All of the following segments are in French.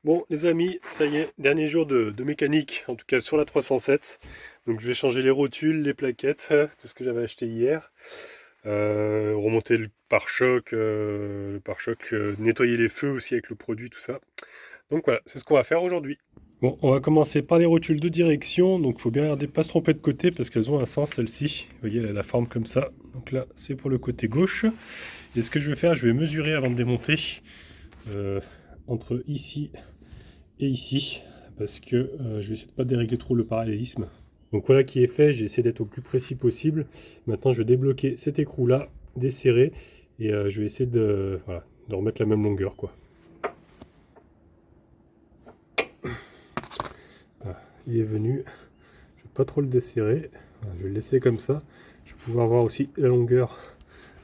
Bon les amis, ça y est, dernier jour de mécanique, en tout cas sur la 307. Donc je vais changer les rotules, les plaquettes, tout ce que j'avais acheté hier. Remonter le pare-choc, nettoyer les feux aussi avec le produit, tout ça. Donc voilà, c'est ce qu'on va faire aujourd'hui. Bon, on va commencer par les rotules de direction. Donc il faut bien regarder, pas se tromper de côté parce qu'elles ont un sens celle-ci. Vous voyez, elle a la forme comme ça. Donc là, c'est pour le côté gauche. Et ce que je vais faire, je vais mesurer avant de démonter entre ici et ici, parce que je vais essayer de ne pas dérégler trop le parallélisme. Donc voilà qui est fait, j'ai essayé d'être au plus précis possible. Maintenant je vais débloquer cet écrou là, desserrer, et je vais essayer de, voilà, de remettre la même longueur quoi. Voilà, il est venu, je ne vais pas trop le desserrer, voilà, je vais le laisser comme ça. Je vais pouvoir voir aussi la longueur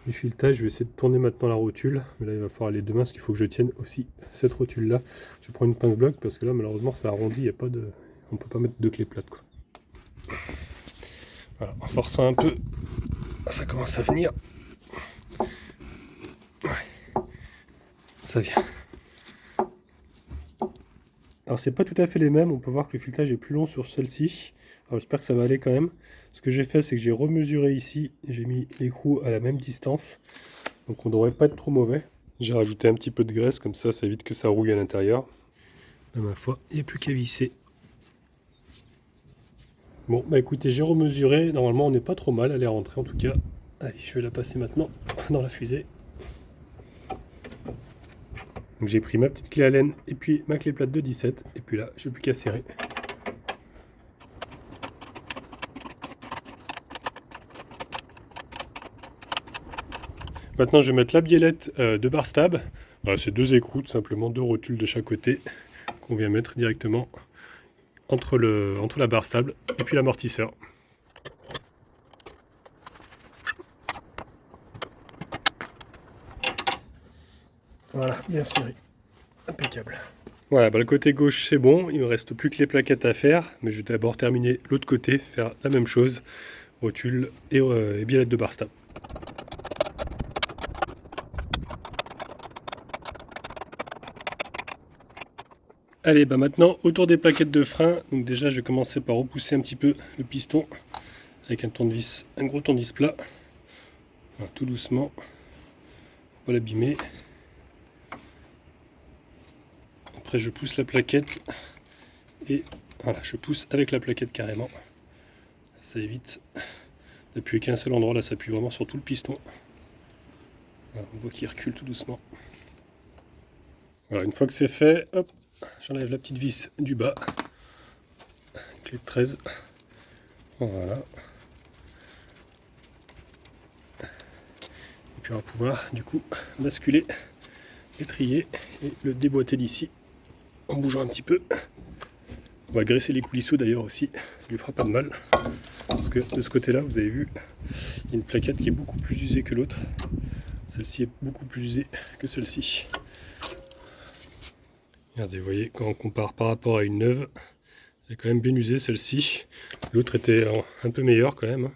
du filetage. Je vais essayer de tourner maintenant la rotule, mais là il va falloir aller deux mains parce qu'il faut que je tienne aussi cette rotule là. Je prends une pince bloc parce que là malheureusement ça arrondit, il y a pas de, on peut pas mettre deux clés plates quoi. Voilà, en forçant un peu, ça commence à venir. Ouais, ça vient. Alors c'est pas tout à fait les mêmes, on peut voir que le filetage est plus long sur celle-ci. Alors j'espère que ça va aller quand même. Ce que j'ai fait, c'est que j'ai remesuré ici, j'ai mis l'écrou à la même distance. Donc on devrait pas être trop mauvais. J'ai rajouté un petit peu de graisse, comme ça évite que ça rouille à l'intérieur. Là, ma foi, il n'y a plus qu'à visser. Bon, bah écoutez, j'ai remesuré. Normalement, on n'est pas trop mal. Elle est rentrée en tout cas. Allez, je vais la passer maintenant dans la fusée. Donc j'ai pris ma petite clé Allen et puis ma clé plate de 17. Et puis là, je n'ai plus qu'à serrer. Maintenant, je vais mettre la biellette de bar stab. Voilà, c'est deux écrous, tout simplement, deux rotules de chaque côté qu'on vient mettre directement entre la barre stable et puis l'amortisseur. Voilà, bien serré. Impeccable. Voilà, bah le côté gauche c'est bon, il ne me reste plus que les plaquettes à faire, mais je vais d'abord terminer l'autre côté, faire la même chose, rotule et biellette de bar stab. Allez, bah maintenant autour des plaquettes de frein, donc déjà je vais commencer par repousser un petit peu le piston avec un tournevis, un gros tournevis plat, voilà, tout doucement, pas l'abîmer. Après je pousse la plaquette et voilà, je pousse avec la plaquette carrément. Ça évite d'appuyer qu'un seul endroit, là ça appuie vraiment sur tout le piston. Voilà, on voit qu'il recule tout doucement. Voilà, une fois que c'est fait, hop, j'enlève la petite vis du bas, clé de 13. Voilà. Et puis on va pouvoir du coup basculer, étrier et le déboîter d'ici en bougeant un petit peu. On va graisser les coulisseaux d'ailleurs aussi, ça lui fera pas de mal. Parce que de ce côté-là, vous avez vu, il y a une plaquette qui est beaucoup plus usée que l'autre. Celle-ci est beaucoup plus usée que celle-ci. Regardez, vous voyez, quand on compare par rapport à une neuve, elle est quand même bien usée celle-ci. L'autre était un peu meilleure quand même.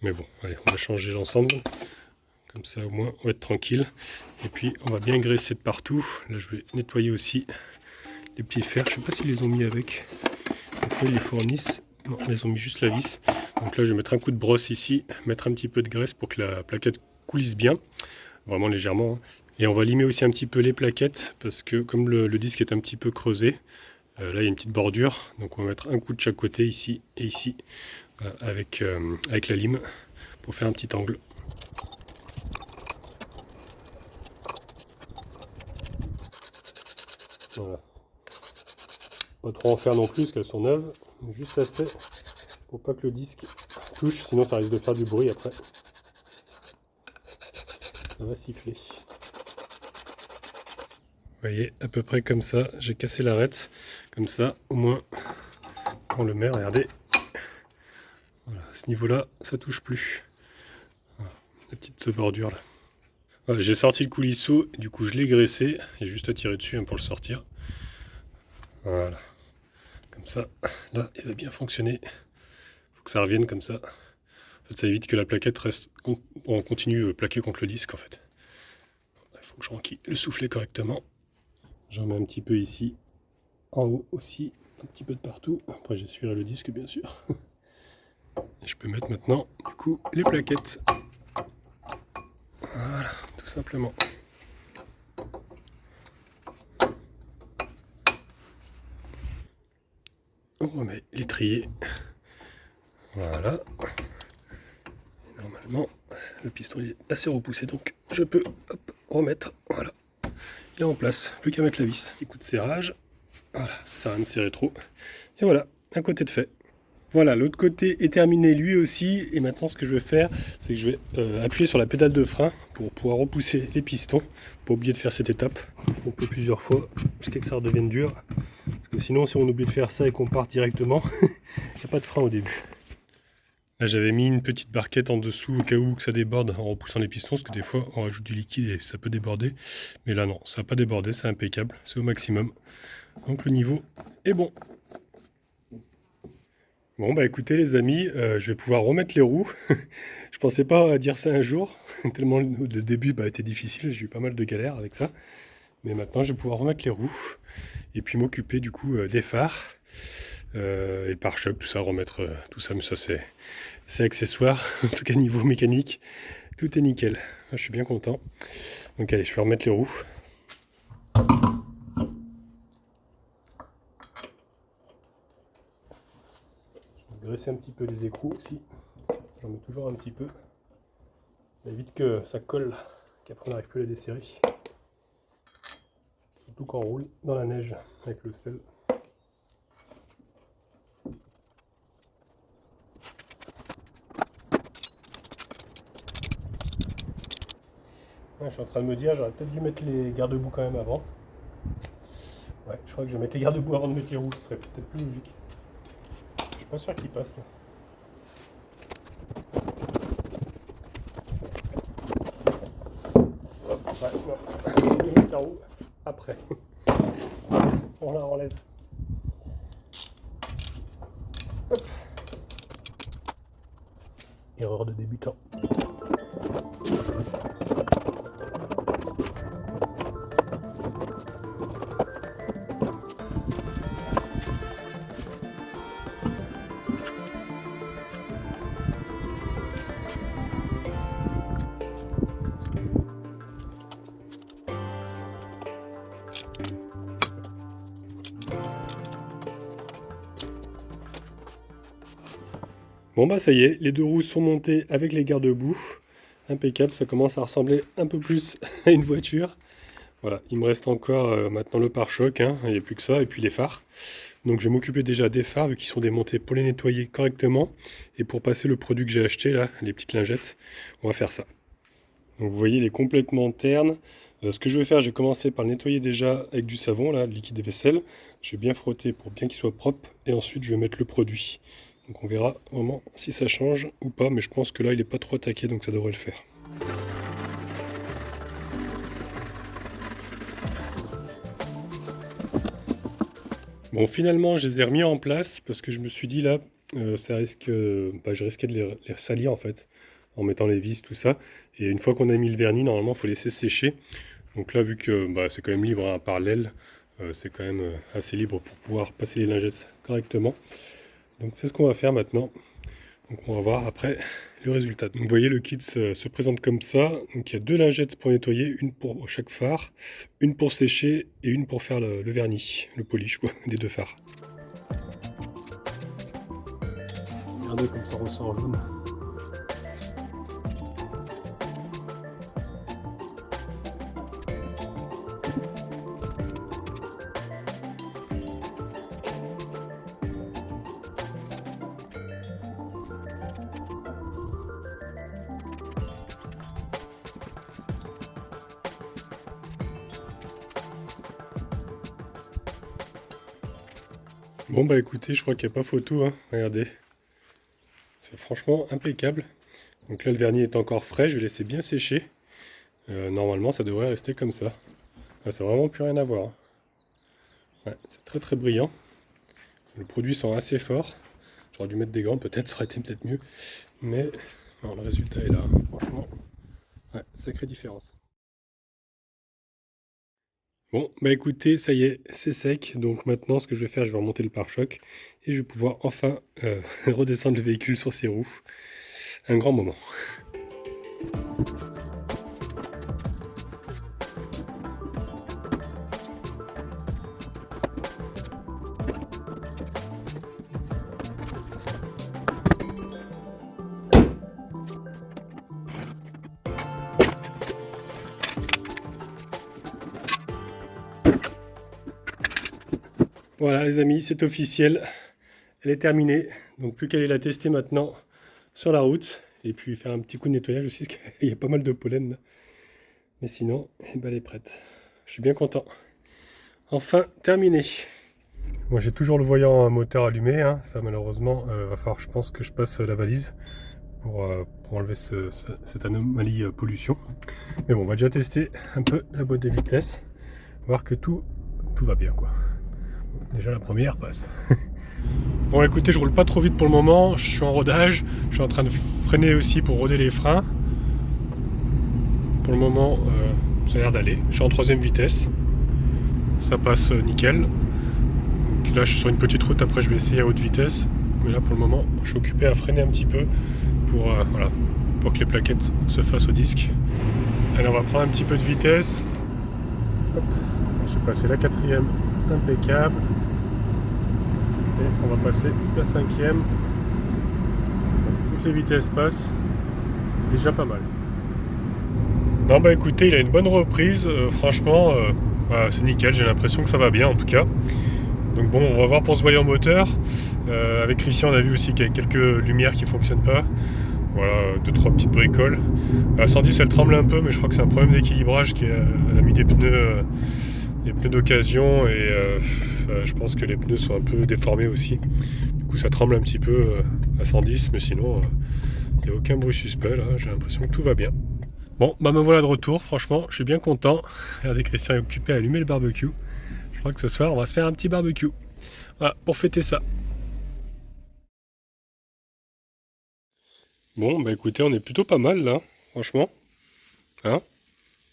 Mais bon, allez, on va changer l'ensemble. Comme ça au moins on va être tranquille. Et puis on va bien graisser de partout. Là je vais nettoyer aussi les petits fers. Je ne sais pas s'ils les ont mis avec. Des fois ils les fournissent. Non, ils ont mis juste la vis. Donc là je vais mettre un coup de brosse ici, mettre un petit peu de graisse pour que la plaquette coulisse bien. Vraiment légèrement. Et on va limer aussi un petit peu les plaquettes parce que comme le disque est un petit peu creusé, là il y a une petite bordure. Donc on va mettre un coup de chaque côté ici et ici avec la lime pour faire un petit angle. Voilà. Pas trop en faire non plus, parce qu'elles sont neuves, mais juste assez pour pas que le disque touche, sinon ça risque de faire du bruit après. Ça va siffler. Vous voyez, à peu près comme ça, j'ai cassé l'arête. Comme ça, au moins, quand on le met, regardez. Voilà, à ce niveau-là, ça touche plus. Voilà, la petite bordure là. Voilà, j'ai sorti le coulisseau, et du coup je l'ai graissé. Il y a juste à tirer dessus pour le sortir. Voilà. Comme ça, là, il va bien fonctionner. Faut que ça revienne comme ça. En fait, ça évite que la plaquette reste en continu plaquée contre le disque en fait. Il faut que je renquille le soufflet correctement. J'en mets un petit peu ici, en haut aussi, un petit peu de partout. Après j'essuierai le disque bien sûr. Et je peux mettre maintenant du coup les plaquettes. Voilà, tout simplement. On remet l'étrier. Voilà. Normalement, le piston est assez repoussé, donc je peux remettre. Voilà. Il est en place. Plus qu'à mettre la vis. Petit coup de serrage. Voilà, ça sert à rien de serrer trop. Et voilà, un côté de fait. Voilà, l'autre côté est terminé lui aussi. Et maintenant, ce que je vais faire, c'est que je vais appuyer sur la pédale de frein pour pouvoir repousser les pistons. Pas oublier de faire cette étape. On peut plusieurs fois jusqu'à que ça redevienne dur. Parce que sinon, si on oublie de faire ça et qu'on part directement, il n'y a pas de frein au début. Là, j'avais mis une petite barquette en dessous au cas où que ça déborde en repoussant les pistons, parce que des fois, on rajoute du liquide et ça peut déborder. Mais là, non, ça n'a pas débordé, c'est impeccable, c'est au maximum. Donc le niveau est bon. Bon, bah écoutez les amis, je vais pouvoir remettre les roues. Je pensais pas dire ça un jour, tellement le début était difficile, j'ai eu pas mal de galères avec ça. Mais maintenant, je vais pouvoir remettre les roues et puis m'occuper du coup des phares et pare-chocs, tout ça, remettre tout ça, mais ça c'est accessoire, en tout cas niveau mécanique, tout est nickel. Je suis bien content. Donc allez, je vais remettre les roues. Je vais graisser un petit peu les écrous aussi. J'en mets toujours un petit peu. Ça évite que ça colle, qu'après on n'arrive plus à les desserrer. Surtout quand on roule dans la neige avec le sel. Ouais, je suis en train de me dire, j'aurais peut-être dû mettre les garde-boue quand même avant. Ouais, je crois que je vais mettre les garde-boue avant de mettre les roues, ce serait peut-être plus logique. Je suis pas sûr qu'ils passent. Ouais, non. Je vais mettre la roue après. On la enlève. Hop. Erreur de débutant. Bon bah ça y est, les deux roues sont montées avec les garde-boue. Impeccable, ça commence à ressembler un peu plus à une voiture. Voilà, il me reste encore maintenant le pare-choc, hein, il n'y a plus que ça, et puis les phares. Donc je vais m'occuper déjà des phares, vu qu'ils sont démontés, pour les nettoyer correctement. Et pour passer le produit que j'ai acheté, là, les petites lingettes, on va faire ça. Donc vous voyez, il est complètement terne. Ce que je vais faire, je vais commencer par le nettoyer déjà avec du savon, là, le liquide vaisselle. Je vais bien frotter pour bien qu'il soit propre, et ensuite je vais mettre le produit. Donc on verra vraiment si ça change ou pas, mais je pense que là il n'est pas trop attaqué, donc ça devrait le faire. Bon, finalement je les ai remis en place parce que je me suis dit là, ça risque, je risquais de les salir en fait, en mettant les vis, tout ça. Et une fois qu'on a mis le vernis, normalement il faut laisser sécher. Donc là, vu que c'est quand même libre hein, par l'aile, c'est quand même assez libre pour pouvoir passer les lingettes correctement. Donc c'est ce qu'on va faire maintenant. Donc on va voir après le résultat. Donc vous voyez, le kit se présente comme ça. Donc il y a deux lingettes pour nettoyer, une pour chaque phare, une pour sécher et une pour faire le vernis, le polish quoi, des deux phares. Regardez comme ça ressort jaune. Bon bah écoutez, je crois qu'il n'y a pas photo, hein. Regardez. C'est franchement impeccable. Donc là le vernis est encore frais, je vais laisser bien sécher. Normalement ça devrait rester comme ça. Là, ça n'a vraiment plus rien à voir. Ouais, c'est très très brillant. Le produit sent assez fort. J'aurais dû mettre des gants peut-être, ça aurait été peut-être mieux. Mais non, le résultat est là, franchement. Ouais, sacrée différence. Bon, bah écoutez, ça y est, c'est sec. Donc maintenant, ce que je vais faire, je vais remonter le pare-choc et je vais pouvoir enfin redescendre le véhicule sur ses roues. Un grand moment. Voilà les amis, c'est officiel. Elle est terminée. Donc plus qu'à aller la tester maintenant sur la route. Et puis faire un petit coup de nettoyage aussi, parce qu'il y a pas mal de pollen là. Mais sinon, eh ben, elle est prête. Je suis bien content. Enfin terminé. Moi j'ai toujours le voyant moteur allumé. Hein. Ça malheureusement, va falloir je pense que je passe la valise pour enlever cette anomalie pollution. Mais bon, on va déjà tester un peu la boîte de vitesse. Voir que tout va bien quoi. Déjà la première passe. Bon écoutez, je roule pas trop vite pour le moment, je suis en rodage, je suis en train de freiner aussi pour roder les freins. Pour le moment, ça a l'air d'aller. Je suis en 3ème vitesse, ça passe nickel. Donc là je suis sur une petite route, après je vais essayer à haute vitesse. Mais là pour le moment, je suis occupé à freiner un petit peu pour, voilà, pour que les plaquettes se fassent au disque. Allez, on va prendre un petit peu de vitesse. Hop. Je vais passer la 4ème, impeccable. Et on va passer la 5ème. Toutes les vitesses passent. C'est déjà pas mal. Non bah écoutez, il a une bonne reprise. Franchement, voilà, c'est nickel. J'ai l'impression que ça va bien en tout cas. Donc bon, on va voir pour ce voyant moteur. Avec Christian, on a vu aussi qu'il y a quelques lumières qui ne fonctionnent pas. Voilà, 2-3 petites bricoles. La 110, elle tremble un peu, mais je crois que c'est un problème d'équilibrage elle a mis des pneus d'occasion et je pense que les pneus sont un peu déformés aussi. Du coup, ça tremble un petit peu à 110, mais sinon, il n'y a aucun bruit suspect là. J'ai l'impression que tout va bien. Bon, bah me voilà de retour. Franchement, je suis bien content. Regardez, Christian est occupé à allumer le barbecue. Je crois que ce soir, on va se faire un petit barbecue. Voilà, pour fêter ça. Bon, bah écoutez, on est plutôt pas mal là, franchement. Hein?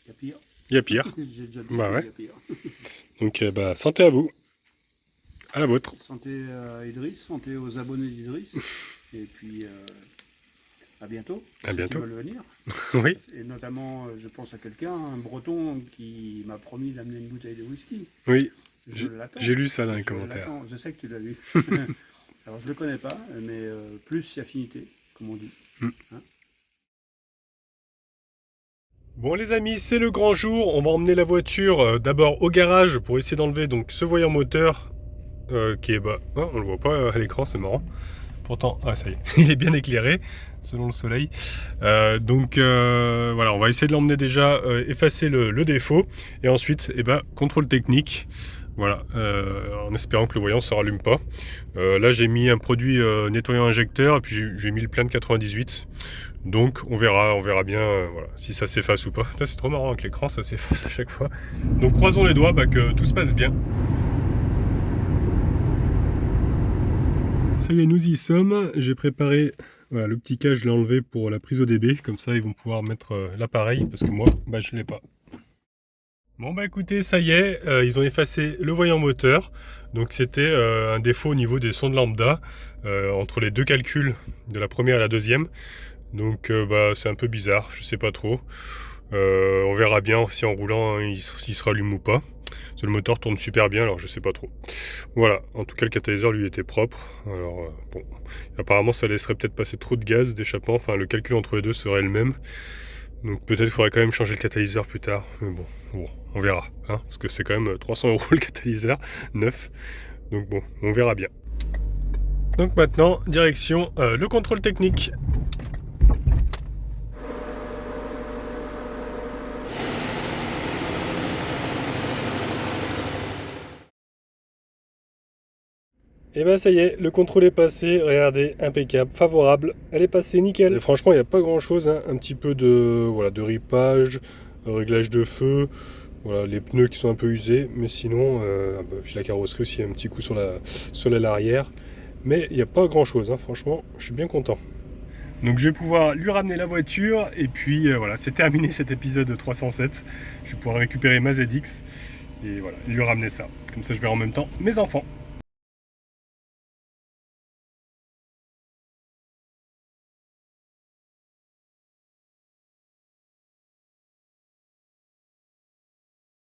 Il y a pire. Il y a pire. J'ai déjà dit Bah ouais. il y a pire. Donc, bah, santé à vous. À la vôtre. Santé à Idriss, santé aux abonnés d'Idriss. Et puis, à bientôt. À bientôt. Qui veulent venir. Oui. Et notamment, je pense à quelqu'un, un breton, qui m'a promis d'amener une bouteille de whisky. Oui. Je l'attends. J'ai lu ça dans les commentaires. Je sais que tu l'as lu. Alors, je ne le connais pas, mais plus si affinité, comme on dit. Hein? Bon les amis, c'est le grand jour. On va emmener la voiture d'abord au garage pour essayer d'enlever donc ce voyant moteur qui est bas. Oh, on le voit pas à l'écran, c'est marrant. Pourtant, ah ça y est, il est bien éclairé selon le soleil. Donc voilà, on va essayer de l'emmener déjà effacer le défaut et ensuite, contrôle technique. Voilà, en espérant que le voyant ne se rallume pas. Là, j'ai mis un produit nettoyant injecteur et puis j'ai mis le plein de 98. Donc, on verra bien voilà, si ça s'efface ou pas. C'est trop marrant avec l'écran, ça s'efface à chaque fois. Donc, croisons les doigts que tout se passe bien. Ça y est, nous y sommes. J'ai préparé voilà, le petit cas, je l'ai enlevé pour la prise ODB. Comme ça, ils vont pouvoir mettre l'appareil parce que moi, je ne l'ai pas. Bon bah écoutez, ça y est, ils ont effacé le voyant moteur. Donc c'était un défaut au niveau des sondes lambda entre les deux calculs de la première et la deuxième. Donc c'est un peu bizarre, je sais pas trop. On verra bien si en roulant il se rallume ou pas. Parce que le moteur tourne super bien, alors je sais pas trop. Voilà, en tout cas le catalyseur lui était propre. Alors bon, apparemment ça laisserait peut-être passer trop de gaz d'échappement. Enfin le calcul entre les deux serait le même. Donc peut-être qu'il faudrait quand même changer le catalyseur plus tard. Mais bon, on verra. Hein, parce que c'est quand même 300 € le catalyseur neuf. Donc bon, on verra bien. Donc maintenant, direction le contrôle technique. Et ben ça y est, le contrôle est passé, regardez, impeccable, favorable, elle est passée nickel. Et franchement, il n'y a pas grand chose, hein. Un petit peu de ripage, réglage de feu, voilà, les pneus qui sont un peu usés, mais sinon, puis la carrosserie aussi, un petit coup sur l'aile arrière. Mais il n'y a pas grand chose, hein. Franchement, je suis bien content. Donc je vais pouvoir lui ramener la voiture, et puis voilà, c'est terminé cet épisode de 307. Je vais pouvoir récupérer ma ZX. Et voilà, il lui ramenait ça. Comme ça, je verrai en même temps mes enfants.